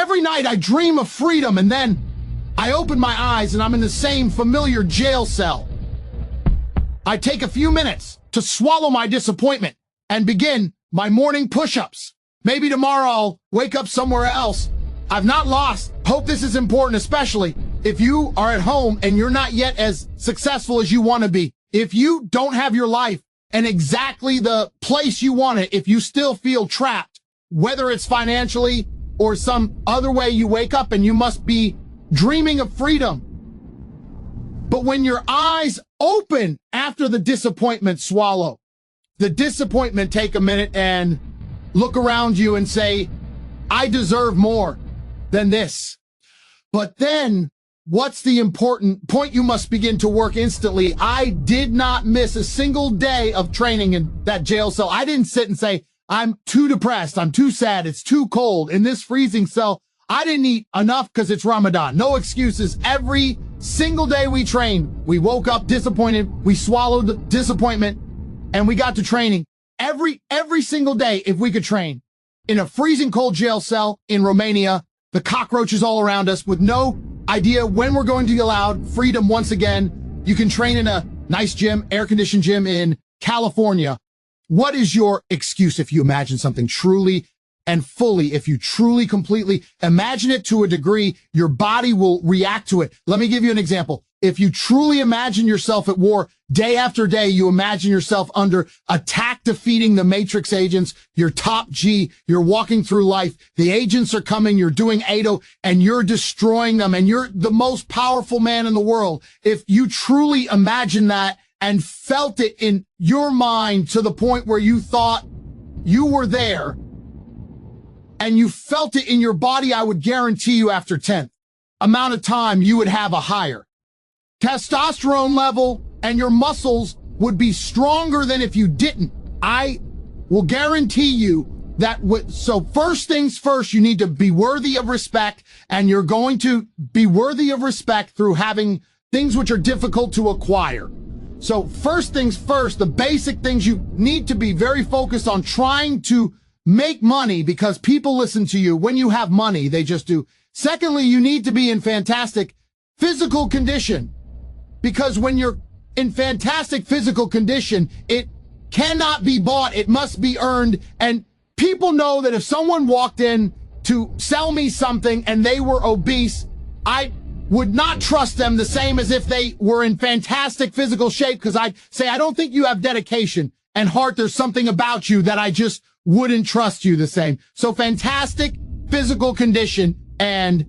every night I dream of freedom, and then I open my eyes and I'm in the same familiar jail cell. I take a few minutes to swallow my disappointment and begin my morning push-ups. Maybe tomorrow I'll wake up somewhere else. I've not lost. Hope this is important, especially if you are at home and you're not yet as successful as you want to be. If you don't have your life in exactly the place you want it, if you still feel trapped, whether it's financially or some other way, you wake up and you must be dreaming of freedom. But when your eyes open after the disappointment, swallow the disappointment, take a minute and look around you and say, I deserve more than this. But then what's the important point? You must begin to work instantly. I did not miss a single day of training in that jail cell. I didn't sit and say, I'm too depressed. I'm too sad. It's too cold in this freezing cell. I didn't eat enough because it's Ramadan. No excuses. Every single day we trained, we woke up disappointed. We swallowed disappointment and we got to training every single day. If we could train in a freezing cold jail cell in Romania, the cockroaches all around us with no idea when we're going to be allowed freedom once again. You can train in a nice gym, air-conditioned gym in California. What is your excuse if you imagine something truly and fully, if you truly, completely imagine it to a degree, your body will react to it. Let me give you an example. If you truly imagine yourself at war day after day, you imagine yourself under attack, defeating the Matrix agents, you're top G, you're walking through life, the agents are coming, you're doing ADO, and you're destroying them, and you're the most powerful man in the world. If you truly imagine that and felt it in your mind to the point where you thought you were there, and you felt it in your body, I would guarantee you after 10th amount of time, you would have a higher testosterone level and your muscles would be stronger than if you didn't. I will guarantee you that. So first things first, you need to be worthy of respect, and you're going to be worthy of respect through having things which are difficult to acquire. So first things first, the basic things you need to be very focused on trying to make money, because people listen to you. When you have money, they just do. Secondly, you need to be in fantastic physical condition, because when you're in fantastic physical condition, it cannot be bought. It must be earned. And people know that if someone walked in to sell me something and they were obese, I would not trust them the same as if they were in fantastic physical shape, because I'd say, I don't think you have dedication and heart. There's something about you that I just wouldn't trust you the same. So fantastic physical condition, and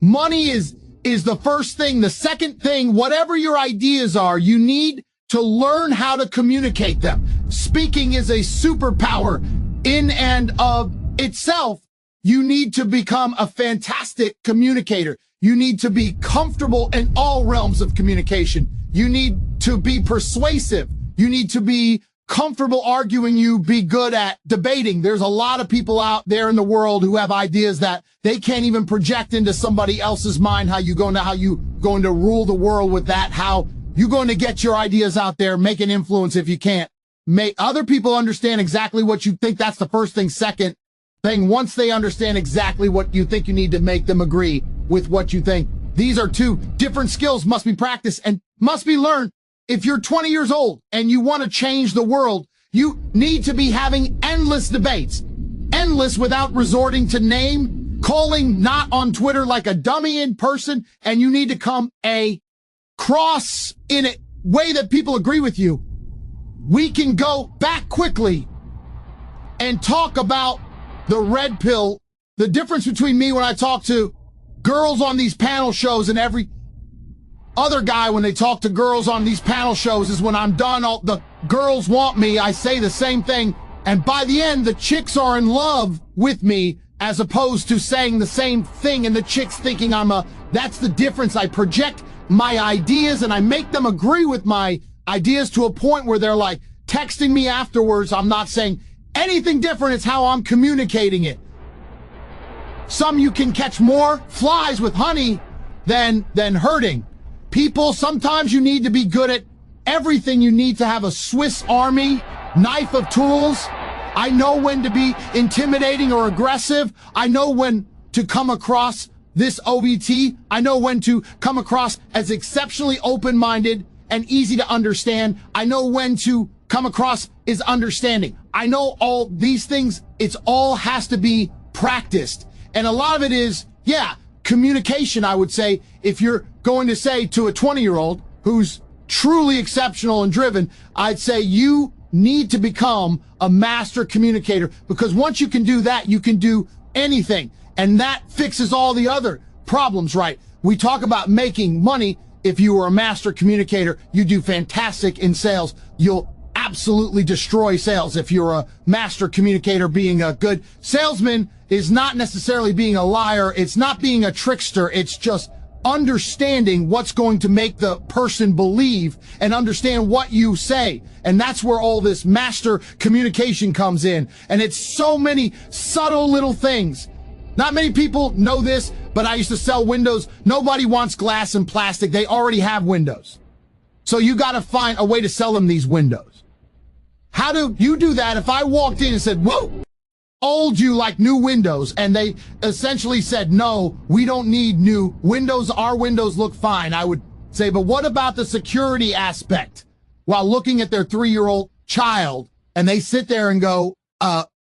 money is the first thing. The second thing, whatever your ideas are, you need to learn how to communicate them. Speaking is a superpower in and of itself. You need to become a fantastic communicator. You need to be comfortable in all realms of communication. You need to be persuasive. You need to be comfortable arguing. You be good at debating. There's a lot of people out there in the world who have ideas that they can't even project into somebody else's mind. How you going to rule the world with that? How you going to get your ideas out there, make an influence if you can't make other people understand exactly what you think? That's the first thing. Second thing, once they understand exactly what you think, you need to make them agree with what you think. These are two different skills, must be practiced and must be learned. If you're 20 years old and you want to change the world, you need to be having endless debates, endless without resorting to name calling, not on Twitter like a dummy in person. And you need to come across in a way that people agree with you. We can go back quickly and talk about the red pill. The difference between me when I talk to girls on these panel shows and every other guy when they talk to girls on these panel shows is when I'm done, all the girls want me, I say the same thing. And by the end, the chicks are in love with me as opposed to saying the same thing and the chicks thinking that's the difference. I project my ideas and I make them agree with my ideas to a point where they're like texting me afterwards. I'm not saying anything different. It's how I'm communicating it. Some you can catch more flies with honey than hurting people. Sometimes you need to be good at everything. You need to have a Swiss Army knife of tools. I know when to be intimidating or aggressive. I know when to come across this OBT. I know when to come across as exceptionally open-minded and easy to understand. I know when to come across as understanding. I know all these things. It's all has to be practiced. And a lot of it is, communication, I would say. If you're going to say to a 20-year-old who's truly exceptional and driven, I'd say you need to become a master communicator, because once you can do that, you can do anything. And that fixes all the other problems, right? We talk about making money. If you are a master communicator, you do fantastic in sales. You'll absolutely destroy sales if you're a master communicator. Being a good salesman is not necessarily being a liar. It's not being a trickster. It's just understanding what's going to make the person believe and understand what you say. And that's where all this master communication comes in. And it's so many subtle little things. Not many people know this, but I used to sell windows. Nobody wants glass and plastic. They already have windows. So you got to find a way to sell them these windows. How do you do that? If I walked in and said, whoa, old you like new windows, and they essentially said, no, we don't need new windows. Our windows look fine. I would say, but what about the security aspect? While looking at their 3-year-old child, and they sit there and go,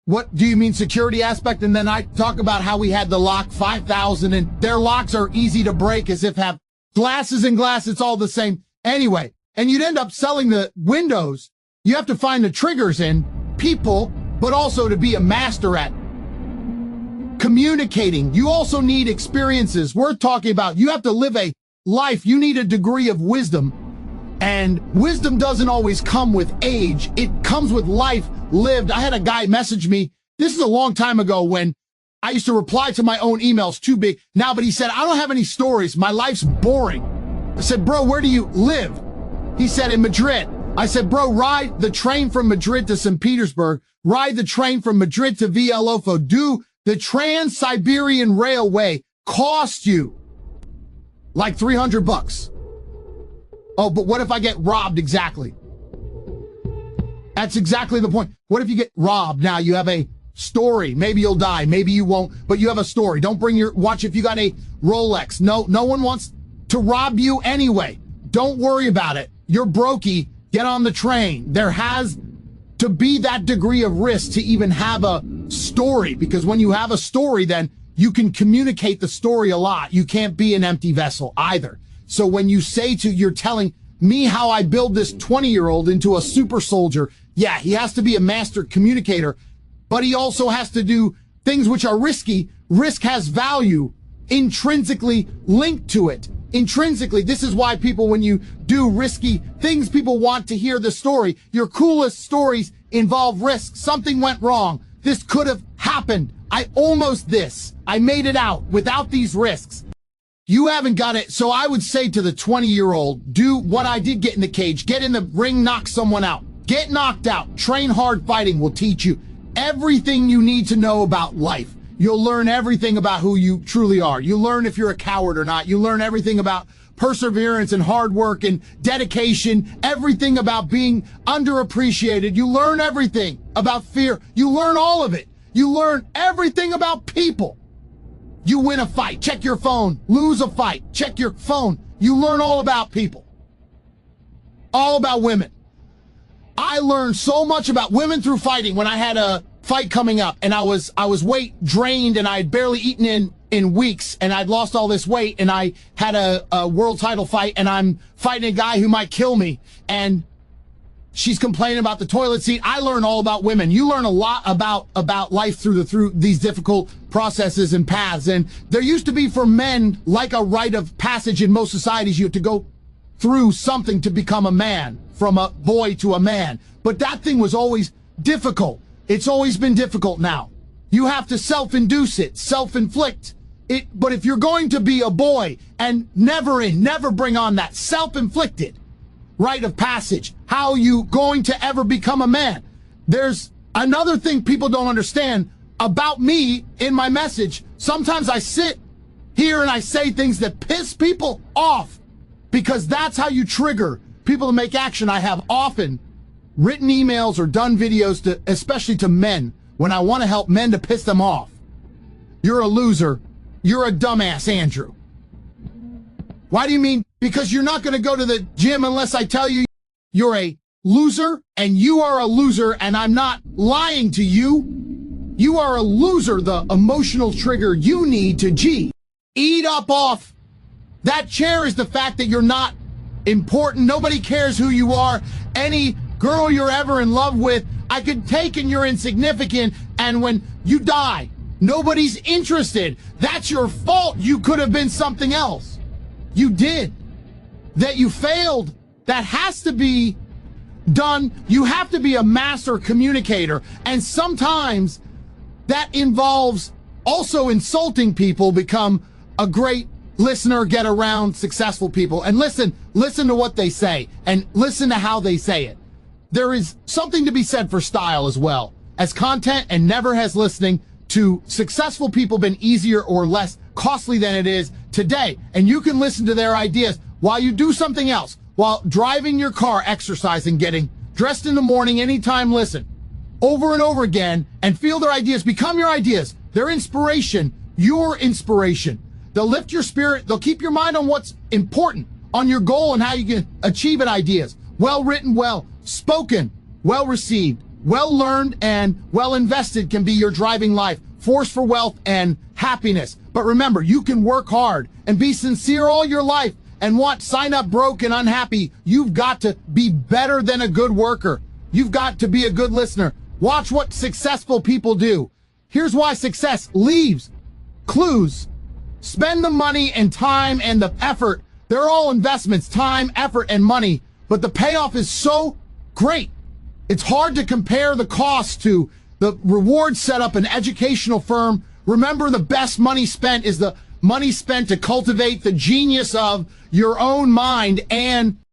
what do you mean security aspect? And then I talk about how we had the lock 5,000 and their locks are easy to break, as if have glasses and glass. It's all the same anyway. And you'd end up selling the windows. You have to find the triggers in people, but also to be a master at communicating. You also need experiences. We're talking about, you have to live a life. You need a degree of wisdom. And wisdom doesn't always come with age. It comes with life lived. I had a guy message me. This is a long time ago when I used to reply to my own emails too big now, but he said, I don't have any stories. My life's boring. I said, bro, where do you live? He said, in Madrid. I said, bro, ride the train from Madrid to St. Petersburg. Ride the train from Madrid to Vielofo. Do the Trans-Siberian Railway. Cost you like $300. Oh, but what if I get robbed? Exactly. That's exactly the point. What if you get robbed? Now you have a story. Maybe you'll die. Maybe you won't, but you have a story. Don't bring your watch if you got a Rolex. No one wants to rob you anyway. Don't worry about it. You're brokey. Get on the train. There has to be that degree of risk to even have a story, because when you have a story, then you can communicate the story a lot. You can't be an empty vessel either. So when you say you're telling me how I build this 20-year-old into a super soldier, yeah, he has to be a master communicator, but he also has to do things which are risky. Risk has value intrinsically linked to it. Intrinsically, this is why people, when you do risky things, people want to hear the story. Your coolest stories involve risk. Something went wrong. This could have happened. I made it out without these risks. You haven't got it. So I would say to the 20-year-old, do what I did, get in the cage, get in the ring, knock someone out, get knocked out. Train hard. Fighting will teach you everything you need to know about life. You'll learn everything about who you truly are. You learn if you're a coward or not. You learn everything about perseverance and hard work and dedication, everything about being underappreciated. You learn everything about fear. You learn all of it. You learn everything about people. You win a fight, check your phone. Lose a fight, check your phone. You learn all about people. All about women. I learned so much about women through fighting. When I had a fight coming up and I was weight drained and I had barely eaten in weeks and I'd lost all this weight and I had a world title fight and I'm fighting a guy who might kill me and she's complaining about the toilet seat. I learn all about women. You learn a lot about life through these difficult processes and paths. And there used to be for men like a rite of passage in most societies. You have to go through something to become a man, from a boy to a man. But that thing was always difficult. It's always been difficult now. You have to self-induce it, self-inflict it. But if you're going to be a boy and never bring on that self-inflicted rite of passage, how are you going to ever become a man? There's another thing people don't understand about me in my message. Sometimes I sit here and I say things that piss people off because that's how you trigger people to make action. I have often written emails or done videos especially to men when I want to help men to piss them off. You're a loser. you're a dumbass, Andrew. Why do you mean? Because you're not going to go to the gym unless I tell you you're a loser, and you are a loser, and I'm not lying to you. You are a loser, the emotional trigger you need to eat up off. That chair is the fact that you're not important. Nobody cares who you are. Any girl you're ever in love with, I could take, and you're insignificant, and when you die, nobody's interested. That's your fault. You could have been something else. You did. That you failed. That has to be done. You have to be a master communicator, and sometimes that involves also insulting people. Become a great listener, get around successful people, and listen to what they say, and listen to how they say it. There is something to be said for style as well as content, and never has listening to successful people been easier or less costly than it is today. And you can listen to their ideas while you do something else, while driving your car, exercising, getting dressed in the morning, anytime. Listen over and over again and feel their ideas. Become your ideas. Their inspiration, your inspiration. They'll lift your spirit. They'll keep your mind on what's important, on your goal and how you can achieve it. Ideas, well written, well spoken, well received, well learned, and well invested can be your driving life force for wealth and happiness. But remember, you can work hard and be sincere all your life and sign up broke and unhappy. You've got to be better than a good worker. You've got to be a good listener. Watch what successful people do. Here's why success leaves clues. Spend the money and time and the effort. They're all investments, time, effort, and money, but the payoff is so great. It's hard to compare the cost to the reward set up an educational firm. Remember, the best money spent is the money spent to cultivate the genius of your own mind and